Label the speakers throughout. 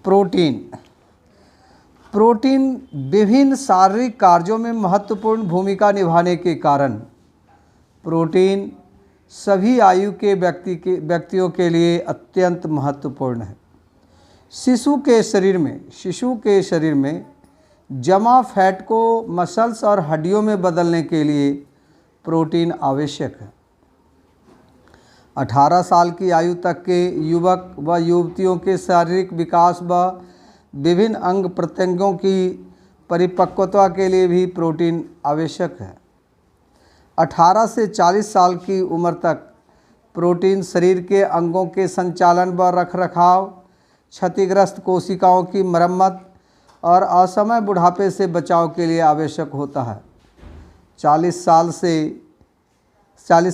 Speaker 1: Protein. Protein विभिन्न शारीरिक कार्यों में महत्वपूर्ण भूमिका निभाने के कारण प्रोटीन सभी आयु के व्यक्तियों के लिए अत्यंत महत्वपूर्ण है। शिशु के शरीर में जमा फैट को मसल्स और हड्डियों में बदलने के लिए प्रोटीन आवश्यक है। 18 साल की आयु तक के युवक व युवतियों के शारीरिक विकास व विभिन्न अंग प्रत्यंगों की परिपक्वता के लिए भी प्रोटीन आवश्यक है। 18 से 40 साल की उम्र तक प्रोटीन शरीर के अंगों के संचालन व रखरखाव, क्षतिग्रस्त कोशिकाओं की मरम्मत और असमय बुढ़ापे से बचाव के लिए आवश्यक होता है। 40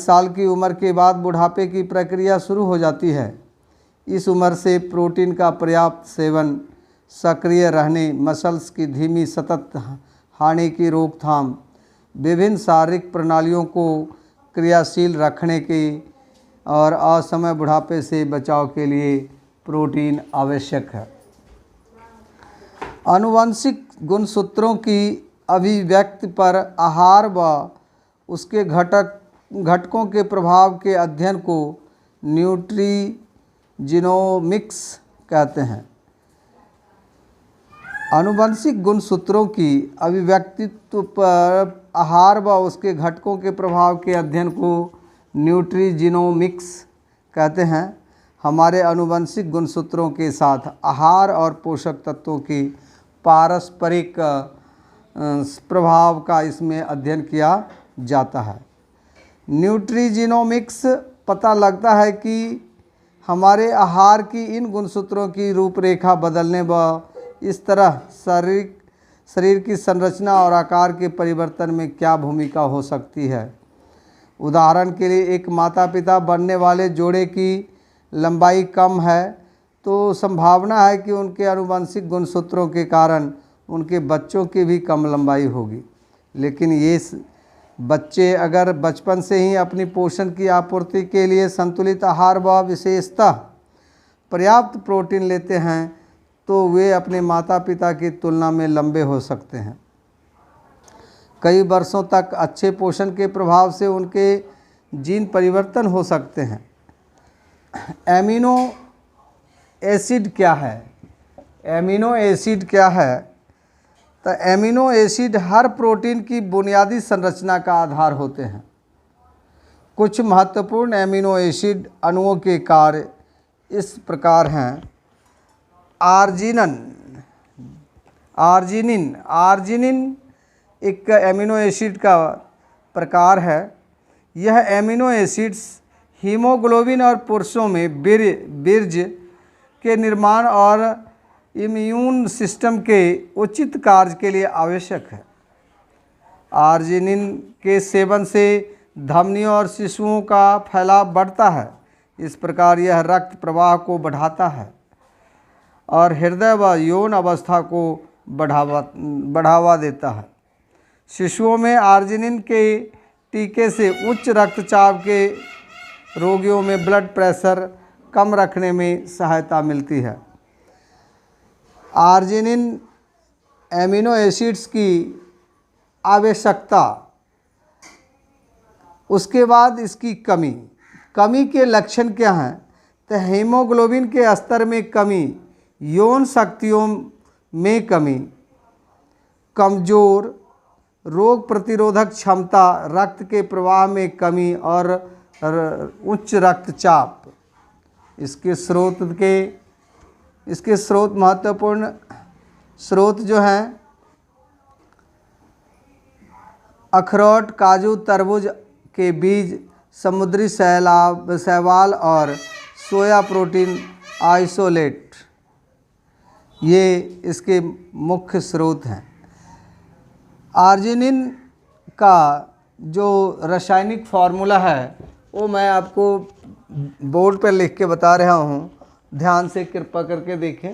Speaker 1: साल की उम्र के बाद बुढ़ापे की प्रक्रिया शुरू हो जाती है। इस उम्र से प्रोटीन का पर्याप्त सेवन सक्रिय रहने, मसल्स की धीमी सतत हानि की रोकथाम, विभिन्न शारीरिक प्रणालियों को क्रियाशील रखने के और असमय बुढ़ापे से बचाव के लिए प्रोटीन आवश्यक है। आनुवंशिक गुणसूत्रों की अभिव्यक्ति पर आहार व उसके घटकों के प्रभाव के अध्ययन को न्यूट्रीजिनोमिक्स कहते हैं। आनुवंशिक गुणसूत्रों की अभिव्यक्तित्व पर आहार व उसके घटकों के प्रभाव के अध्ययन को न्यूट्रीजिनोमिक्स कहते हैं। हमारे आनुवंशिक गुणसूत्रों के साथ आहार और पोषक तत्वों की पारस्परिक प्रभाव का इसमें अध्ययन किया जाता है। न्यूट्रीजिनोमिक्स पता लगता है कि हमारे आहार की इन गुणसूत्रों की रूपरेखा बदलने व इस तरह शरीर की संरचना और आकार के परिवर्तन में क्या भूमिका हो सकती है। उदाहरण के लिए एक माता पिता बनने वाले जोड़े की लंबाई कम है तो संभावना है कि उनके आनुवंशिक गुणसूत्रों के कारण उनके बच्चों की भी कम लंबाई होगी। लेकिन ये बच्चे अगर बचपन से ही अपनी पोषण की आपूर्ति के लिए संतुलित आहार व विशेषतः पर्याप्त प्रोटीन लेते हैं तो वे अपने माता पिता की तुलना में लंबे हो सकते हैं। कई वर्षों तक अच्छे पोषण के प्रभाव से उनके जीन परिवर्तन हो सकते हैं। एमिनो एसिड क्या है? एमिनो एसिड क्या है? तो एमिनो एसिड हर प्रोटीन की बुनियादी संरचना का आधार होते हैं। कुछ महत्वपूर्ण एमिनो एसिड अणुओं के कार्य इस प्रकार हैं। आर्जिनिन एक एमिनो एसिड का प्रकार है। यह एमिनो एसिड्स हीमोग्लोबिन और पुरुषों में बीर्ज के निर्माण और इम्यून सिस्टम के उचित कार्य के लिए आवश्यक है। आर्जिनिन के सेवन से धमनियों और टिश्यूओं का फैलाव बढ़ता है। इस प्रकार यह रक्त प्रवाह को बढ़ाता है और हृदय व यौन अवस्था को बढ़ावा देता है। शिशुओं में आर्जिनिन के टीके से उच्च रक्तचाप के रोगियों में ब्लड प्रेशर कम रखने में सहायता मिलती है। आर्जिनिन एमिनो एसिड्स की आवश्यकता, उसके बाद इसकी कमी के लक्षण क्या हैं? तो हीमोग्लोबिन के स्तर में कमी, यौन शक्तियों में कमी, कमजोर रोग प्रतिरोधक क्षमता, रक्त के प्रवाह में कमी और उच्च रक्तचाप। इसके स्रोत महत्वपूर्ण स्रोत जो हैं अखरोट, काजू, तरबूज के बीज, समुद्री शैवाल और सोया प्रोटीन आइसोलेट, ये इसके मुख्य स्रोत हैं। आर्जिनिन का जो रासायनिक फार्मूला है वो मैं आपको बोर्ड पर लिख के बता रहा हूँ, ध्यान से कृपा करके देखें।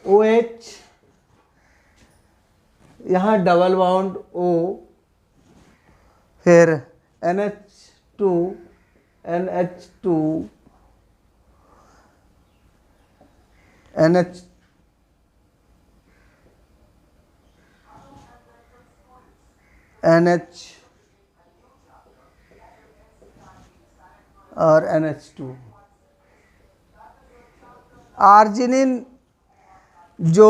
Speaker 1: OH, यहाँ डबल बाउंड O, फिर NH2 NH2 NH और NH2। आर्जिनिन जो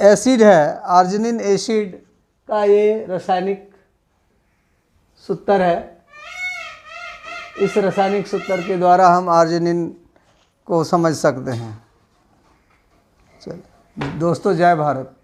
Speaker 1: एसिड है, आर्जिनिन एसिड का ये रासायनिक सूत्र है। इस रासायनिक सूत्र के द्वारा हम आर्जिनिन को समझ सकते हैं। चलिए दोस्तों, जय भारत।